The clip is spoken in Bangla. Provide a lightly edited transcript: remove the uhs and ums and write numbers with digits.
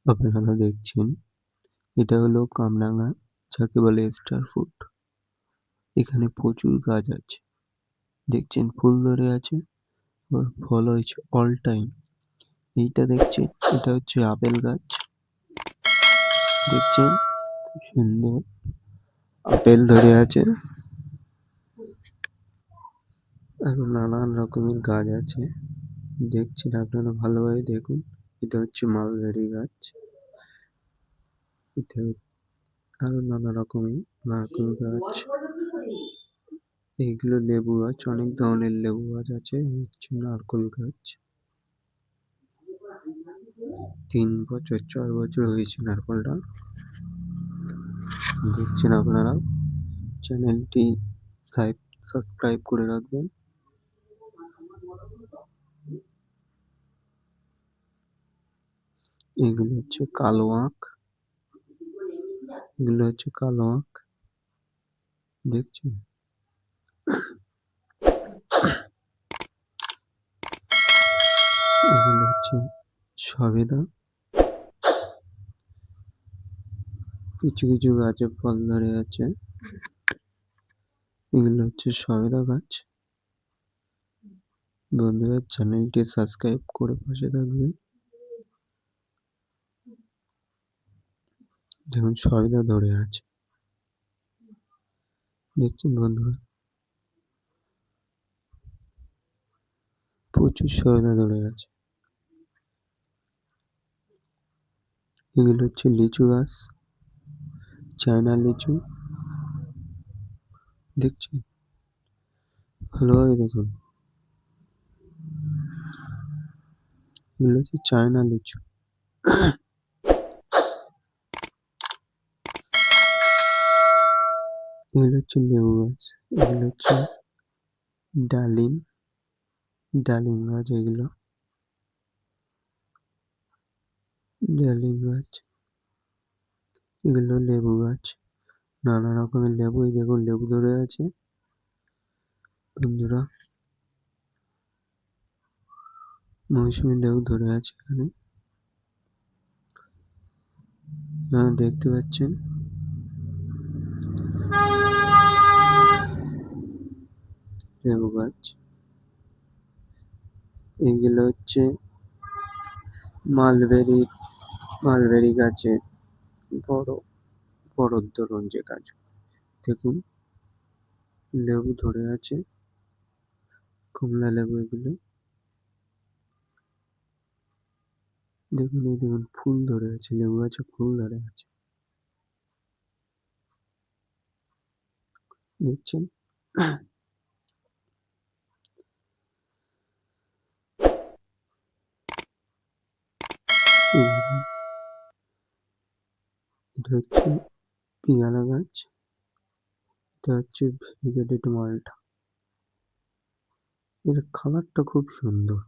আপনারা দেখছেন এটা হলো কামরাঙা, যাকে বলে স্টার ফ্রুট। এখানে প্রচুর গাছ আছে। দেখছেন ফুল ধরে আছে, আবার ফল হয়েছে অল টাইম। এইটা দেখছেন, এটা হচ্ছে আপেল গাছ। দেখছেন খুব সুন্দর আপেল ধরে আছে। আরো নানান রকমের গাছ আছে। দেখছেন, আপনারা ভালোভাবে দেখুন। এটা হচ্ছে মালবেরি গাছ। এটা আরো নানা রকমের নারকেল গাছ। এইগুলো লেবু গাছ, অনেক ধরনের লেবু গাছ আছে। এই হচ্ছে নারকেল গাছ। ৩ বছর ৪ বছর হয়েছে নারকেলটা। দেখছেন আপনারা। চ্যানেলটি সাবস্ক্রাইব করে রাখবেন। এগুলো হচ্ছে কালো আখ। এগুলো হচ্ছে কালো আখ। দেখছেন? এগুলো হচ্ছে সবেদা। কিছু কিছু গাছে ফল ধরে আছে। এগুলো হচ্ছে সবেদা গাছ। বন্ধুরা, চ্যানেলটি সাবস্ক্রাইব করে পাশে থাকবেন। দেখুন সবেদা ধরে আছে। দেখছেন বন্ধুরা, প্রচুর সবেদা ধরে আছে। এগুলো হচ্ছে লিচু গাছ, চায়না লিচু। দেখছেন? ভালোভাবে দেখুন। এগুলো হচ্ছে চায়না লিচু। এগুলো হচ্ছে লেবু গাছ। এগুলো হচ্ছে ডালিম ডালিম গাছ। এগুলো ডালিম গাছ। এগুলো লেবু গাছ। নানা রকমের লেবু। এই দেখুন লেবু ধরে আছে। বন্ধুরা, মৌসুমী লেবু ধরে আছে এখানে। দেখতে পাচ্ছেন লেবু গাছ। এইগুলো হচ্ছে মালবেরি গাছের বড় বড় ধরুন যে গাছ। দেখুন লেবু ধরে আছে, কমলা লেবু এগুলো। দেখুন, এই দেখুন ফুল ধরে আছে, লেবু গাছে ফুল ধরে আছে। দেখছেন? এটা হচ্ছে পেয়ারা গাছ। এটা হচ্ছে ভেজিটেড মালটা। এর কালারটা খুব সুন্দর।